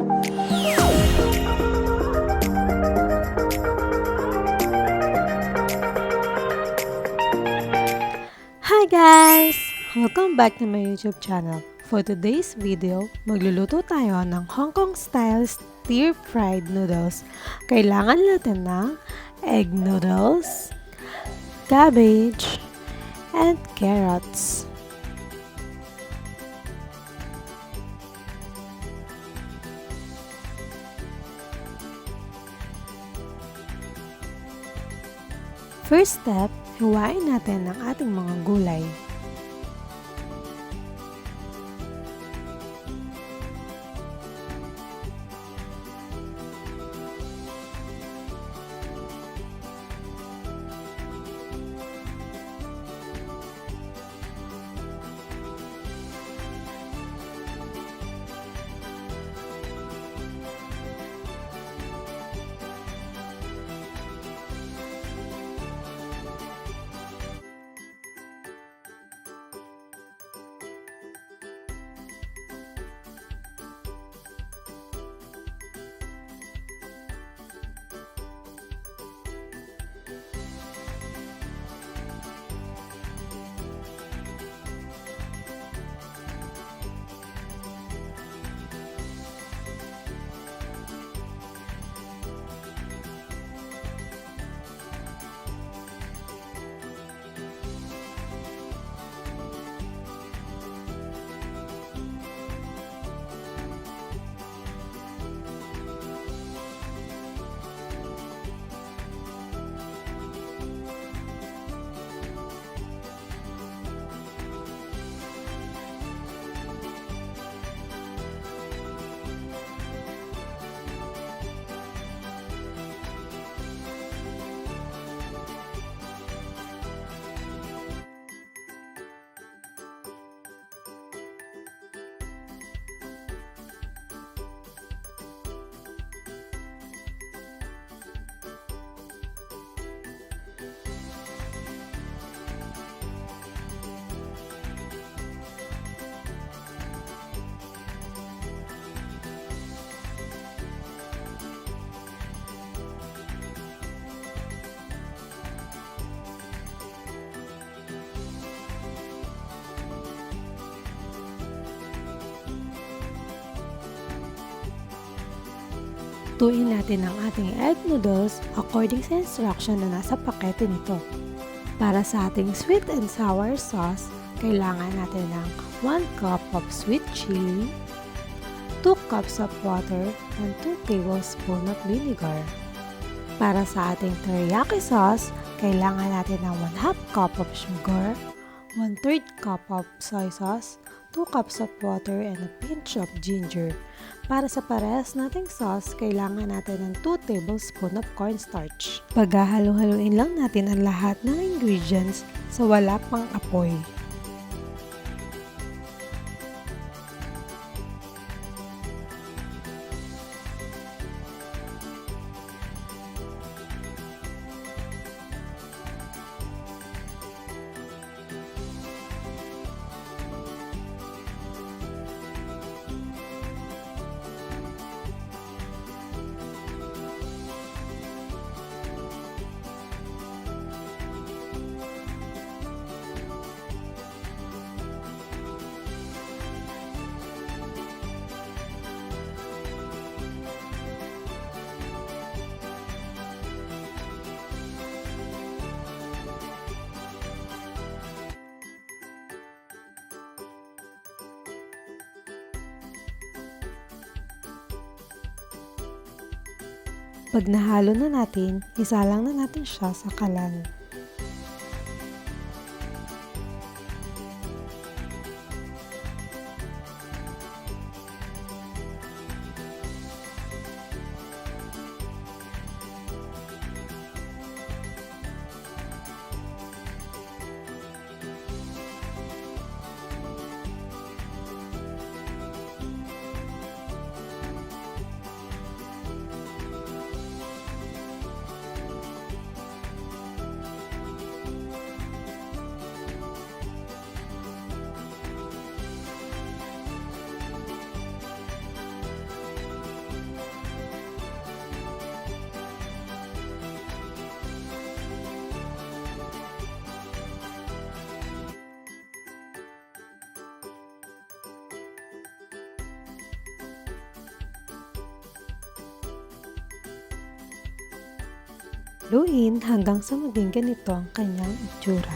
Hi guys! Welcome back to my YouTube channel. For today's video, magluluto tayo ng Hong Kong style stir-fried noodles. Kailangan natin ng egg noodles, cabbage, and carrots. First step, hiwain natin ang ating mga gulay. Lutuin natin ang ating egg noodles according sa instruction na nasa pakete nito. Para sa ating sweet and sour sauce, kailangan natin ng 1 cup of sweet chili, 2 cups of water, and 2 tablespoons of vinegar. Para sa ating teriyaki sauce, kailangan natin ng 1/2 cup of sugar, 1/3 cup of soy sauce, 2 cups of water, and a pinch of ginger. Para sa parehas nating sauce, kailangan natin ng 2 tablespoons of cornstarch. Paghahalo-haluin lang natin ang lahat ng ingredients sa wala pang apoy. Pag nahalo na natin, isalang na natin siya sa kalan. Luin hanggang sa maging ganito ang kanyang itsura.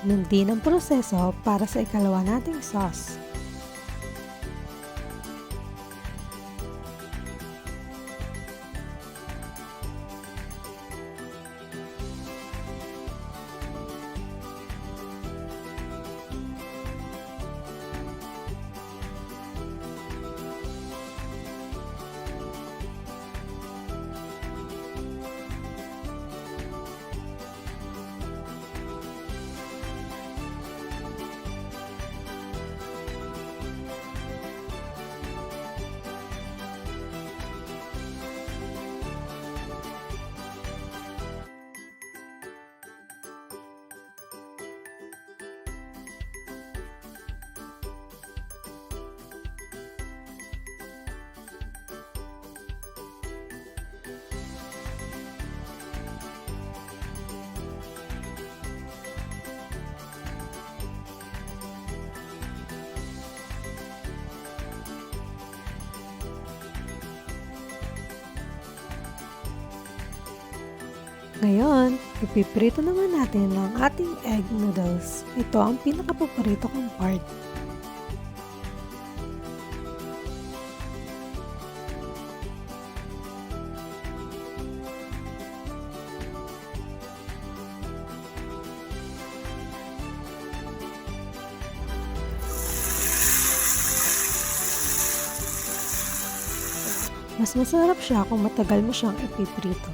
Nun din ang proseso para sa ikalawa nating sauce. Ngayon, ipiprito naman natin ang ating egg noodles. Ito ang pinakapaborito kong part. Mas masarap siya kung matagal mo siyang ipiprito.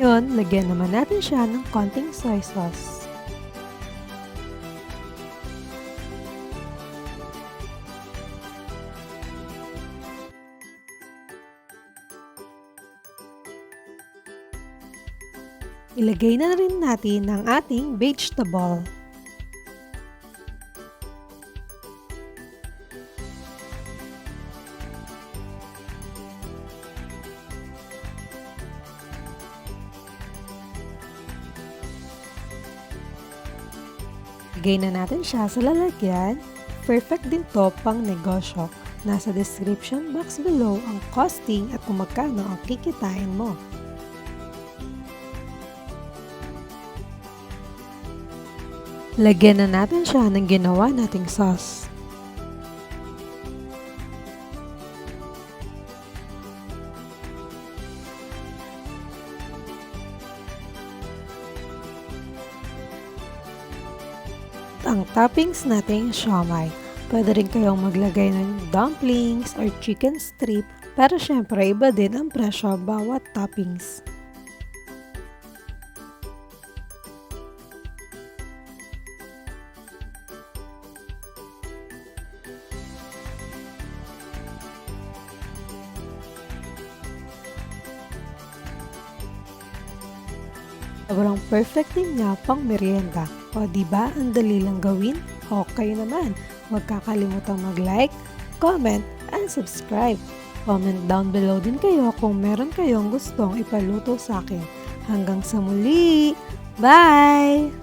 Yun, lagyan naman natin siya ng konting soy sauce. Ilagay na rin natin ang ating vegetable. Ilagay na natin siya sa lalagyan. Perfect din to pang negosyo. Nasa description box below ang costing at kung magkano ang kikitain mo. Lagyan na natin siya ng ginawa nating sauce. Ang toppings nating siomai. Pwede rin kayong maglagay ng dumplings or chicken strip, pero syempre iba din ang presyo bawat toppings. Sobrang perfect din niya pang merienda. O diba, ang dali lang gawin? O kayo naman, huwag kakalimutan mag-like, comment, and subscribe. Comment down below din kayo kung meron kayong gustong ipaluto sa akin. Hanggang sa muli! Bye!